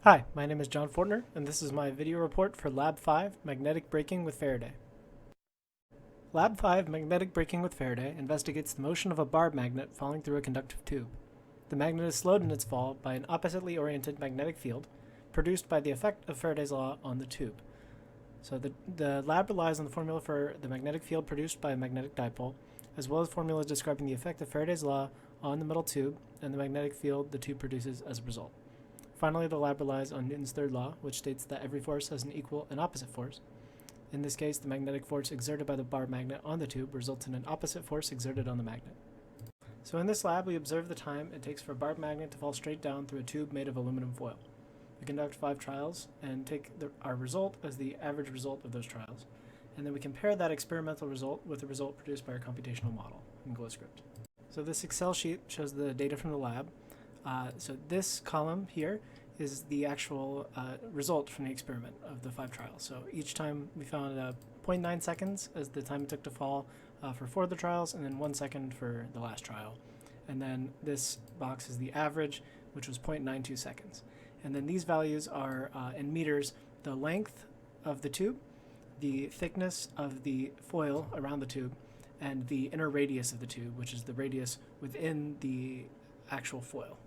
Hi, my name is John Fortner, and this is my video report for Lab 5, Magnetic Braking with Faraday. Lab 5, Magnetic Braking with Faraday, investigates the motion of a barb magnet falling through a conductive tube. The magnet is slowed in its fall by an oppositely oriented magnetic field produced by the effect of Faraday's law on the tube. So the lab relies on the formula for the magnetic field produced by a magnetic dipole, as well as formulas describing the effect of Faraday's law on the metal tube and the magnetic field the tube produces as a result. Finally, the lab relies on Newton's third law, which states that every force has an equal and opposite force. In this case, the magnetic force exerted by the barb magnet on the tube results in an opposite force exerted on the magnet. So in this lab, we observe the time it takes for a barb magnet to fall straight down through a tube made of aluminum foil. We conduct 5 trials and take our result as the average result of those trials. And then we compare that experimental result with the result produced by our computational model in GlowScript. So this Excel sheet shows the data from the lab. So this column here is the actual result from the experiment of the 5 trials. So each time we found 0.9 seconds as the time it took to fall for 4 of the trials, and then 1 second for the last trial. And then this box is the average, which was 0.92 seconds. And then these values are in meters, the length of the tube, the thickness of the foil around the tube, and the inner radius of the tube, which is the radius within the actual foil.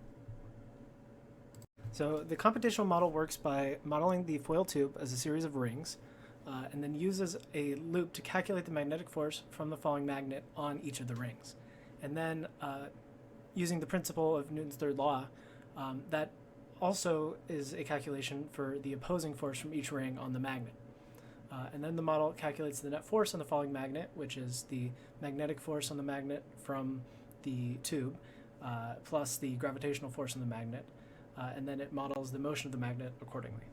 So the computational model works by modeling the foil tube as a series of rings, and then uses a loop to calculate the magnetic force from the falling magnet on each of the rings. And then using the principle of Newton's third law, that also is a calculation for the opposing force from each ring on the magnet. And then the model calculates the net force on the falling magnet, which is the magnetic force on the magnet from the tube, plus the gravitational force on the magnet. And then it models the motion of the magnet accordingly.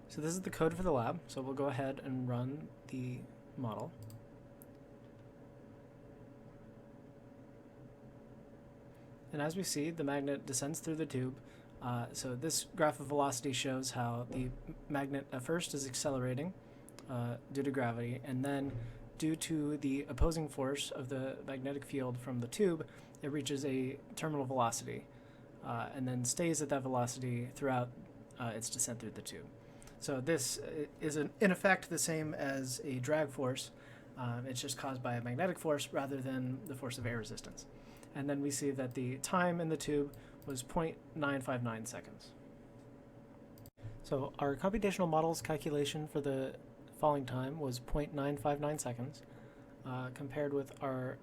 So this is the code for the lab, so we'll go ahead and run the model. And as we see, the magnet descends through the tube. So this graph of velocity shows how the magnet at first is accelerating due to gravity, and then due to the opposing force of the magnetic field from the tube, it reaches a terminal velocity. And then stays at that velocity throughout its descent through the tube. So this is in effect the same as a drag force. It's just caused by a magnetic force rather than the force of air resistance. And then we see that the time in the tube was 0.959 seconds. So our computational model's calculation for the falling time was 0.959 seconds, compared with our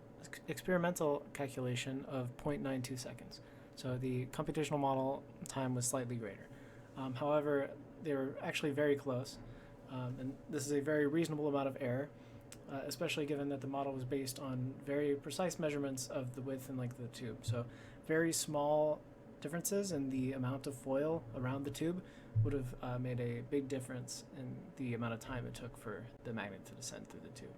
experimental calculation of 0.92 seconds. So the computational model time was slightly greater. However, they were actually very close, and this is a very reasonable amount of error, especially given that the model was based on very precise measurements of the width and length of the tube. So very small differences in the amount of foil around the tube would have made a big difference in the amount of time it took for the magnet to descend through the tube.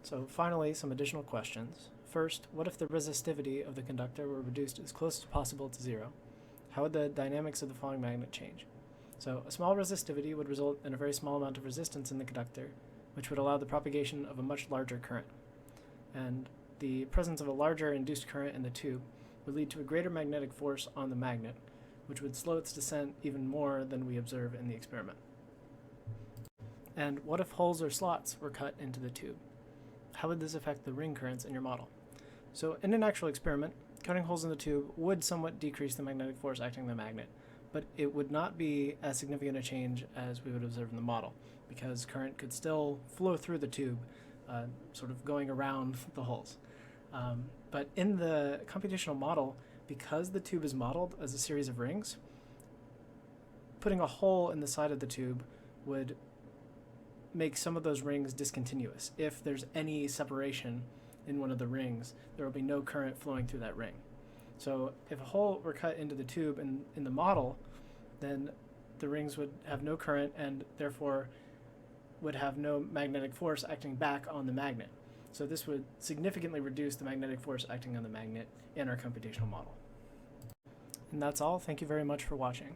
So finally, some additional questions. First, what if the resistivity of the conductor were reduced as close as possible to 0? How would the dynamics of the falling magnet change? So a small resistivity would result in a very small amount of resistance in the conductor, which would allow the propagation of a much larger current. And the presence of a larger induced current in the tube would lead to a greater magnetic force on the magnet, which would slow its descent even more than we observe in the experiment. And what if holes or slots were cut into the tube? How would this affect the ring currents in your model? So in an actual experiment, cutting holes in the tube would somewhat decrease the magnetic force acting on the magnet, but it would not be as significant a change as we would observe in the model, because current could still flow through the tube, sort of going around the holes. But in the computational model, because the tube is modeled as a series of rings, putting a hole in the side of the tube would make some of those rings discontinuous. If there's any separation in one of the rings, there will be no current flowing through that ring. So if a hole were cut into the tube in the model, then the rings would have no current and therefore would have no magnetic force acting back on the magnet. So this would significantly reduce the magnetic force acting on the magnet in our computational model. And that's all. Thank you very much for watching.